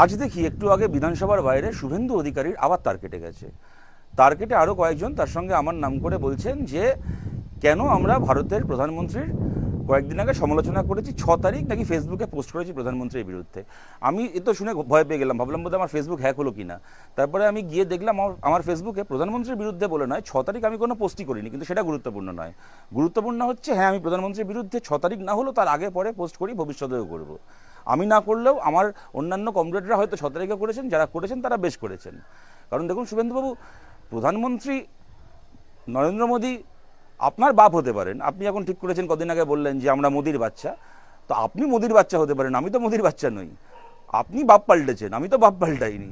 আজ দেখি একটু আগে বিধানসভার বাইরে শুভেন্দু অধিকারীর আবার তার কেটে গেছে। তার কেটে আরও কয়েকজন তার সঙ্গে আমার নাম করে বলছেন যে কেন আমরা ভারতের প্রধানমন্ত্রীর কয়েকদিন আগে সমালোচনা করেছি, 6 তারিখ নাকি ফেসবুকে পোস্ট করেছি প্রধানমন্ত্রীর বিরুদ্ধে। আমি এ তো শুনে ভয় পেয়ে গেলাম, ভাবলাম বোধহয় আমার ফেসবুক হ্যাক হলো কিনা। তারপরে আমি গিয়ে দেখলাম আমার ফেসবুকে প্রধানমন্ত্রীর বিরুদ্ধে বলে নয়, 6 তারিখ আমি কোনো পোস্টই করিনি, কিন্তু সেটা গুরুত্বপূর্ণ নয়। গুরুত্বপূর্ণ হচ্ছে হ্যাঁ, আমি প্রধানমন্ত্রীর বিরুদ্ধে 6 তারিখ না হলেও তার আগে পরে পোস্ট করি, ভবিষ্যতেও করব। আমি না করলেও আমার অন্যান্য কমরেডরা হয়তো 6 তারিখে করেছেন, যারা করেছেন তারা বেশ করেছেন। কারণ দেখুন শুভেন্দুবাবু, প্রধানমন্ত্রী নরেন্দ্র মোদী আপনার বাপ হতে পারেন। আপনি এখন ঠিক করেছেন, কদিন আগে বললেন যে আমরা মোদির বাচ্চা, তো আপনি মোদির বাচ্চা হতে পারেন, আমি তো মোদির বাচ্চা নই। আপনি বাপ পাল্টেছেন, আমি তো বাপ পাল্টাইনি।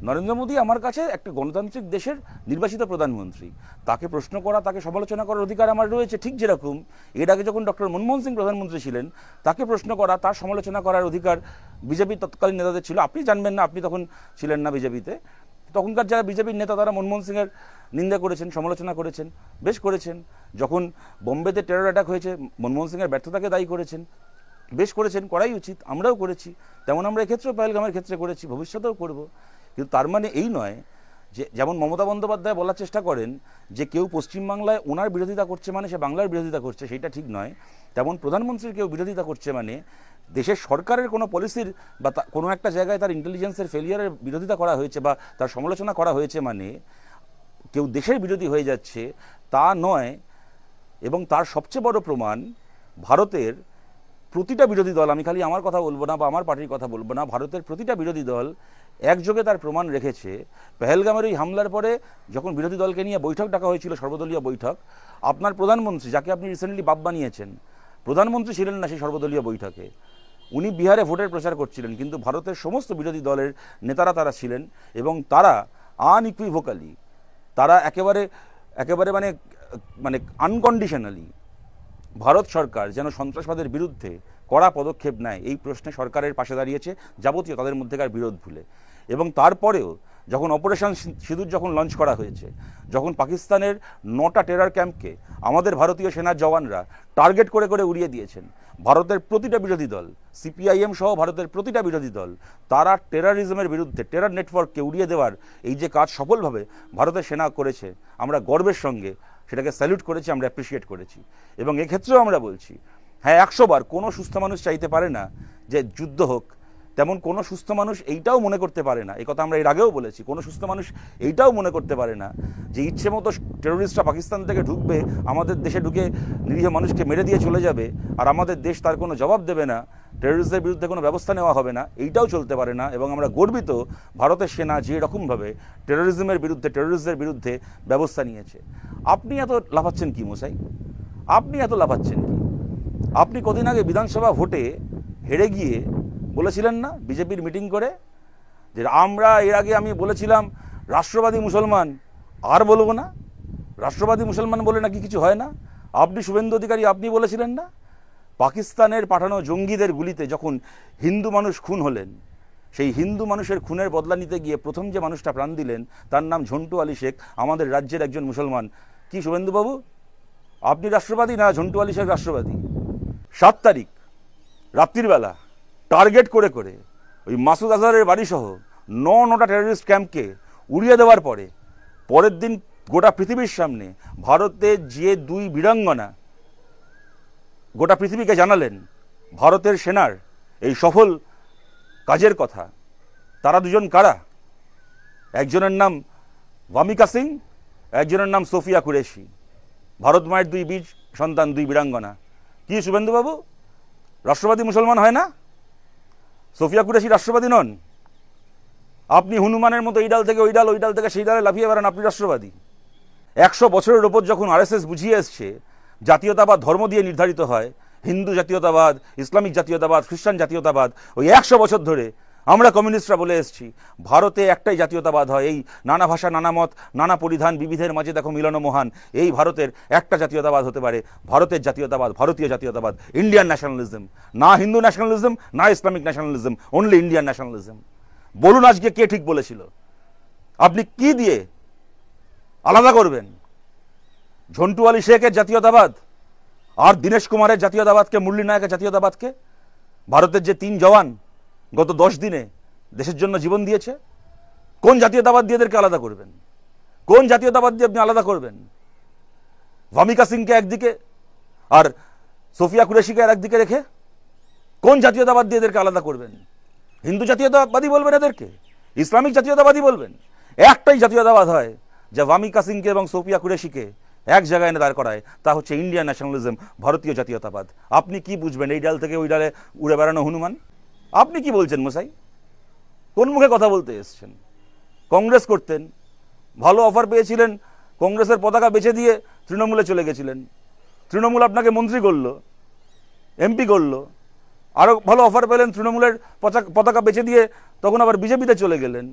নরেন্দ্র মোদী আমার কাছে একটা গণতান্ত্রিক দেশের নির্বাচিত প্রধানমন্ত্রী। তাকে প্রশ্ন করা, তাকে সমালোচনা করার অধিকার আমার রয়েছে, ঠিক যেরকম এর আগে যখন ডক্টর মনমোহন সিং প্রধানমন্ত্রী ছিলেন তাকে প্রশ্ন করা, তার সমালোচনা করার অধিকার বিজেপির তৎকালীন নেতাদের ছিল। আপনি জানবেন না, আপনি তখন ছিলেন না বিজেপিতে। তখনকার যারা বিজেপির নেতা তারা মনমোহন সিংয়ের নিন্দা করেছেন, সমালোচনা করেছেন, বেশ করেছেন। যখন বোম্বেতে টেরর অ্যাটাক হয়েছে মনমোহন সিংয়ের ব্যর্থতাকে দায়ী করেছেন, বেশ করেছেন, করাই উচিত, আমরাও করেছি। তেমন আমরা এক্ষেত্রেও পহেলগামের ক্ষেত্রে করেছি, ভবিষ্যতেও করব। কিন্তু তার মানে এই নয় যে যেমন মমতা বন্দ্যোপাধ্যায় বলার চেষ্টা করেন যে কেউ পশ্চিমবাংলায় ওনার বিরোধিতা করছে মানে সে বাংলার বিরোধিতা করছে, সেইটা ঠিক নয়। তেমন প্রধানমন্ত্রীর কেউ বিরোধিতা করছে মানে দেশের সরকারের কোনো পলিসির বা কোনো একটা জায়গায় তার ইন্টেলিজেন্সের ফেলিয়ারের বিরোধিতা করা হয়েছে বা তার সমালোচনা করা হয়েছে মানে কেউ দেশের বিরোধী হয়ে যাচ্ছে তা নয়। এবং তার সবচেয়ে বড় প্রমাণ ভারতের প্রতিটা বিরোধী দল, আমি খালি আমার কথা বলবো না বা আমার পার্টির কথা বলবো না, ভারতের প্রতিটা বিরোধী দল একযোগে তার প্রমাণ রেখেছে। পেহেলগামের ওই হামলার পরে যখন বিরোধী দলকে নিয়ে বৈঠক ডাকা হয়েছিল, সর্বদলীয় বৈঠক, আপনার প্রধানমন্ত্রী, যাকে আপনি রিসেন্টলি বাপ বানিয়েছেন, প্রধানমন্ত্রী ছিলেন না সেই সর্বদলীয় বৈঠকে। উনি বিহারে ভোটের প্রচার করছিলেন, কিন্তু ভারতের সমস্ত বিরোধী দলের নেতারা তারা ছিলেন এবং তারা আনইকুইভোকালি, তারা একেবারে মানে আনকন্ডিশনালি ভারত সরকার যেন সন্ত্রাসবাদের বিরুদ্ধে কড়া পদক্ষেপ নেয় এই প্রশ্নে সরকারের পাশে দাঁড়িয়েছে, যাবতীয় তাদের মধ্যেকার বিরোধ ভুলে। এবং তারপরেও যখন অপারেশন সিঁদুর যখন লঞ্চ করা হয়েছে, যখন পাকিস্তানের 9টা টেরর ক্যাম্পকে আমাদের ভারতীয় সেনার জওয়ানরা টার্গেট করে করে উড়িয়ে দিয়েছেন, ভারতের প্রতিটা বিরোধী দল, সিপিআইএম সহ ভারতের প্রতিটা বিরোধী দল, তারা টেররিজমের বিরুদ্ধে, টেরর নেটওয়ার্ককে উড়িয়ে দেওয়ার এই যে কাজ সফলভাবে ভারতের সেনা করেছে, আমরা গর্বের সঙ্গে সেটাকে স্যালুট করেছি, আমরা অ্যাপ্রিসিয়েট করেছি। এবং এক্ষেত্রেও আমরা বলছি হ্যাঁ, 100 বার কোনো সুস্থ মানুষ চাইতে পারে না যে যুদ্ধ হোক, তেমন কোনো সুস্থ মানুষ এইটাও মনে করতে পারে না, এই কথা আমরা এর আগেও বলেছি, কোনো সুস্থ মানুষ এইটাও মনে করতে পারে না যে ইচ্ছে মতো টেররিস্টরা পাকিস্তান থেকে ঢুকবে, আমাদের দেশে ঢুকে নিরীহ মানুষকে মেরে দিয়ে চলে যাবে, আর আমাদের দেশ তার কোনো জবাব দেবে না, টেররিস্টদের বিরুদ্ধে কোনো ব্যবস্থা নেওয়া হবে না, এইটাও চলতে পারে না। এবং আমরা গর্বিত ভারতের সেনা যে রকমভাবে টেররিজমের বিরুদ্ধে, টেররিস্টদের বিরুদ্ধে ব্যবস্থা নিয়েছে। আপনি এত লাফাচ্ছেন কি মশাই? আপনি এত লাফাচ্ছেন কি? আপনি কদিন আগে বিধানসভা ভোটে হেরে গিয়ে বলেছিলেন না বিজেপির মিটিং করে যে আমরা এর আগে আমি বলেছিলাম রাষ্ট্রবাদী মুসলমান, আর বলবো না, রাষ্ট্রবাদী মুসলমান বলে নাকি কিছু হয় না। আপনি শুভেন্দু অধিকারী, আপনি বলেছিলেন না পাকিস্তানের পাঠানো জঙ্গিদের গুলিতে যখন হিন্দু মানুষ খুন হলেন, সেই হিন্দু মানুষের খুনের বদলা নিতে গিয়ে প্রথম যে মানুষটা প্রাণ দিলেন তার নাম ঝন্টু আলী শেখ, আমাদের রাজ্যের একজন মুসলমান। কি শুভেন্দুবাবু, আপনি রাষ্ট্রবাদী না ঝন্টু আলী শেখ রাষ্ট্রবাদী? 7 তারিখ রাত্রিবেলা টার্গেট করে করে ওই মাসুদ আজহারের বাড়িসহ 9টা টেররিস্ট ক্যাম্পকে উড়িয়ে দেওয়ার পরে পরের দিন গোটা পৃথিবীর সামনে ভারতের যে 2 বীরাঙ্গনা গোটা পৃথিবীকে জানালেন ভারতের সেনার এই সফল কাজের কথা, তারা দুজন কারা? একজনের নাম ভামিকা সিং, একজনের নাম সোফিয়া কুরেশি, ভারত মায়ের 2 বীর সন্তান, 2 বীরাঙ্গনা। কি শুভেন্দুবাবু, রাষ্ট্রবাদী মুসলমান হয় না? সোফিয়া কুরেশি রাষ্ট্রবাদী নন? আপনি হনুমানের মতো এই ডাল থেকে ওই ডাল, ওই ডাল থেকে সেই ডালে লাফিয়ে বেড়ান, আপনি রাষ্ট্রবাদী? 100 বছরের ওপর যখন আরএসএস বুঝিয়ে এসছে জাতীয়তাবাদ ধর্ম দিয়ে নির্ধারিত হয়, হিন্দু জাতীয়তাবাদ, ইসলামিক জাতীয়তাবাদ, খ্রিস্টান জাতীয়তাবাদ, ওই 100 বছর ধরে আমরা কমিউনিস্টরা বলে এসেছি ভারতে একটাই জাতীয়তাবাদ হয়, এই নানা ভাষা, নানা মত, নানা পরিধান, বিবিধের মাঝে দেখো মিলন মহান, এই ভারতের একটা জাতীয়তাবাদ হতে পারে, ভারতের জাতীয়তাবাদ, ভারতীয় জাতীয়তাবাদ, ইন্ডিয়ান ন্যাশনালিজম, না হিন্দু ন্যাশনালিজম, না Islamic nationalism, only Indian nationalism. বলুন আজকে কে ঠিক বলেছিল? আপনি কি দিয়ে আলাদা করবেন ঝন্টু আলী শেখের জাতীয়তাবাদ আর দীনেশ কুমারের জাতীয়তাবাদকে, মুরলী নায়কের জাতীয়তাবাদকে? ভারতের যে 3 জওয়ান গত 10 দিনে দেশের জন্য জীবন দিয়েছে? কোন জাতীয়তাবাদ দিয়ে এদেরকে আলাদা করবেন? কোন জাতীয়তাবাদ দিয়ে আপনি আলাদা করবেন? ভামিকা সিংকে একদিকে আর সোফিয়া কুরেশিকে আর একদিকে রেখে কোন জাতীয়তাবাদ দিয়ে এদেরকে আলাদা করবেন? হিন্দু জাতীয়তাবাদী বলবেন এদেরকে? ইসলামিক জাতীয়তাবাদী বলবেন? একটাই জাতীয়তাবাদ হয় যা ভামিকা সিংকে এবং সোফিয়া কুরেশিকে এক জায়গায় এনে দাঁড় করায়, তা হচ্ছে ইন্ডিয়ান ন্যাশনালিজম, ভারতীয় জাতীয়তাবাদ। আপনি কি বুঝবেন এই ডাল থেকে ওই ডালে উড়ে বেড়ানো হনুমান? আপনি কি বলছেন মশাই? কোন মুখে কথা বলতে এসছেন? কংগ্রেস করতেন, ভালো অফার পেয়েছিলেন, কংগ্রেসের পতাকা বেচে দিয়ে তৃণমূলে চলে গেছিলেন। তৃণমূল আপনাকে মন্ত্রী করলো, এমপি করলো। আরও ভালো অফার পেলেন, তৃণমূলের পতাকা বেচে দিয়ে তখন আবার বিজেপিতে চলে গেলেন।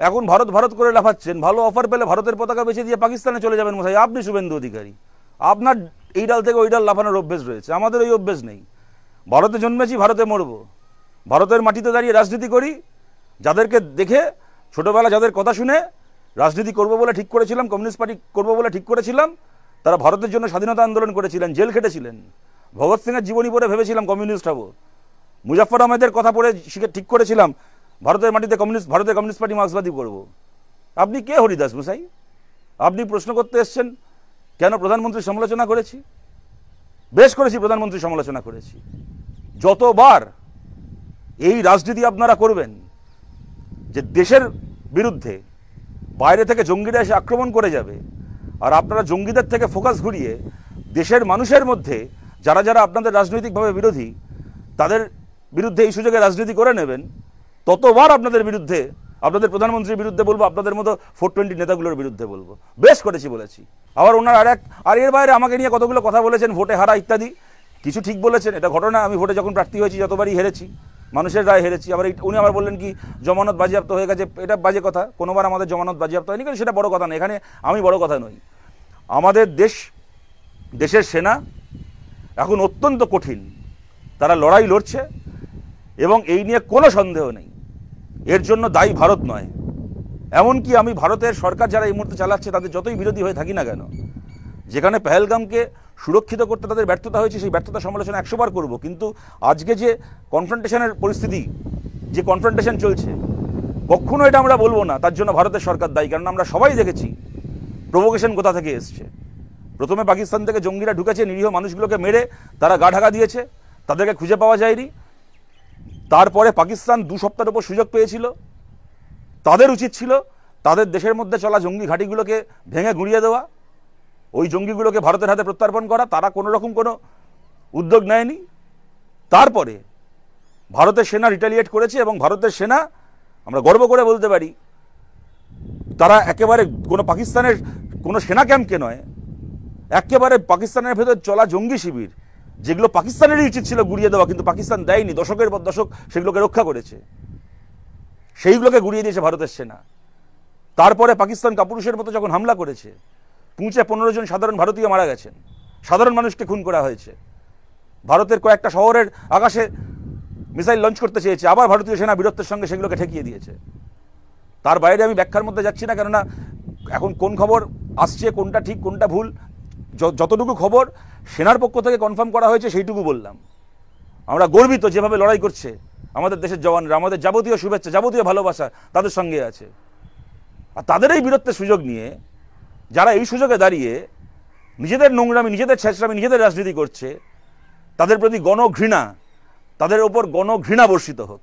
এখন ভারত ভারত করে লাফাচ্ছেন। ভালো অফার পেলে ভারতের পতাকা বেচে দিয়ে পাকিস্তানে চলে যাবেন মশাই। আপনি শুভেন্দু অধিকারী, আপনার এই ডাল থেকে ওই ডাল লাফানোর অভ্যেস রয়েছে, আমাদের ওই অভ্যেস নেই। ভারতে জন্মেছি, ভারতে মরবো, ভারতের মাটিতে দাঁড়িয়ে রাজনীতি করি। যাদেরকে দেখে ছোটবেলা, যাদের কথা শুনে রাজনীতি করবো বলে ঠিক করেছিলাম, কমিউনিস্ট পার্টি করবো বলে ঠিক করেছিলাম, তারা ভারতের জন্য স্বাধীনতা আন্দোলন করেছিলেন, জেল খেটেছিলেন। ভগৎ সিংয়ের জীবনী পড়ে ভেবেছিলাম কমিউনিস্ট হবো। মুজাফফর আহমেদের কথা পড়ে শিখে ঠিক করেছিলাম ভারতের মাটিতে ভারতের কমিউনিস্ট পার্টি মার্ক্সবাদী করব। আপনি কে হরিদাস মশাই? আপনি প্রশ্ন করতে এসছেন কেন প্রধানমন্ত্রী সমালোচনা করেছি? বেশ করেছি, প্রধানমন্ত্রী সমালোচনা করেছি। যতবার এই রাজনীতি আপনারা করবেন যে দেশের বিরুদ্ধে বাইরে থেকে জঙ্গিরা এসে আক্রমণ করে যাবে, আর আপনারা জঙ্গিদের থেকে ফোকাস ঘুরিয়ে দেশের মানুষের মধ্যে যারা যারা আপনাদের রাজনৈতিকভাবে বিরোধী তাদের বিরুদ্ধে এই সুযোগে রাজনীতি করে নেবেন, ততবার আপনাদের বিরুদ্ধে, আপনাদের প্রধানমন্ত্রীর বিরুদ্ধে বলবো, আপনাদের মতো 420 নেতাগুলোর বিরুদ্ধে বলবো। বেশ করেছি, বলেছি। আবার ওনার আর এর বাইরে আমাকে নিয়ে কতগুলো কথা বলেছেন, ভোটে হারা ইত্যাদি। কিছু ঠিক বলেছেন, এটা ঘটনা। আমি ভোটে যখন প্রার্থী হয়েছি যতবারই হেরেছি, মানুষের রায় হেরেছি। আবার উনি আবার বললেন কি জমানত বাজেয়াপ্ত হয়ে গেছে, এটা বাজে কথা। কোনোবার আমাদের জমানত বাজেয়াপ্ত হয়নি, কিন্তু সেটা বড় কথা নয়। এখানে আমি বড় কথা নই। আমাদের দেশের সেনা এখন অত্যন্ত কঠিন, তারা লড়াই লড়ছে এবং এই নিয়ে কোনো সন্দেহ নেই এর জন্য দায়ী ভারত নয়। এমনকি আমি ভারতের সরকার যারা এই মুহূর্তে চালাচ্ছে তাদের যতই বিরোধী হয়ে থাকি না কেন, যেখানে পেহেলগামকে সুরক্ষিত করতে তাদের ব্যর্থতা হয়েছে, সেই ব্যর্থতা সমালোচনা 100 বার করবো। কিন্তু আজকে যে কনফ্রন্টেশনের পরিস্থিতি, যে কনফ্রন্টেশন চলছে, কখনো এটা আমরা বলবো না তার জন্য ভারতের সরকার দায়ী। কারণ আমরা সবাই দেখেছি প্রভোকেশন কোথা থেকে এসছে। প্রথমে পাকিস্তান থেকে জঙ্গিরা ঢুকেছে, নিরীহ মানুষগুলোকে মেরে তারা গা ঢাকা দিয়েছে, তাদেরকে খুঁজে পাওয়া যায়নি। তারপরে পাকিস্তান 2 সপ্তাহের উপর সুযোগ পেয়েছিল। তাদের উচিত ছিল তাদের দেশের মধ্যে চলা জঙ্গি ঘাঁটিগুলোকে ভেঙে গুঁড়িয়ে দেওয়া, ওই জঙ্গিগুলোকে ভারতের হাতে প্রত্যর্পণ করা। তারা কোনো রকম কোনো উদ্যোগ নেয়নি। তারপরে ভারতের সেনা রিটালিয়েট করেছে এবং ভারতের সেনা, আমরা গর্ব করে বলতে পারি, তারা একেবারে কোনো পাকিস্তানের কোনো সেনা ক্যাম্পকে নয়, একেবারে পাকিস্তানের ভেতর চলা জঙ্গি শিবির, যেগুলো পাকিস্তানেরই উচিত ছিল গুড়িয়ে দেওয়া, কিন্তু পাকিস্তান দেয়নি। দশকের পর দশক সেগুলোকে রক্ষা করেছে, সেইগুলোকে গুড়িয়ে দিয়েছে ভারতের সেনা। তারপরে পাকিস্তান কাপুরুষের মতো যখন হামলা করেছে, পুঁচে 15 জন সাধারণ ভারতীয় মারা গেছেন, সাধারণ মানুষকে খুন করা হয়েছে। ভারতের কয়েকটা শহরের আকাশে মিসাইল লঞ্চ করতে চেয়েছে, আবার ভারতীয় সেনা বীরত্বের সঙ্গে সেগুলোকে ঠেকিয়ে দিয়েছে। তার বাইরে আমি ব্যাখ্যার মধ্যে যাচ্ছি না, কেননা এখন কোন খবর আসছে, কোনটা ঠিক কোনটা ভুল, যতটুকু খবর সেনার পক্ষ থেকে কনফার্ম করা হয়েছে সেইটুকু বললাম। আমরা গর্বিত যেভাবে লড়াই করছে আমাদের দেশের জওয়ানরা। আমাদের যাবতীয় শুভেচ্ছা, যাবতীয় ভালোবাসা তাদের সঙ্গে আছে। আর তাদের এই বীরত্বের সুযোগ নিয়ে যারা এই সুযোগে দাঁড়িয়ে নিজেদের নোংরামি, নিজেদের ছেঁচড়ামি, নিজেদের রাজনীতি করছে, তাদের প্রতি গণঘৃণা, তাদের ওপর গণঘৃণা বর্ষিত হোক।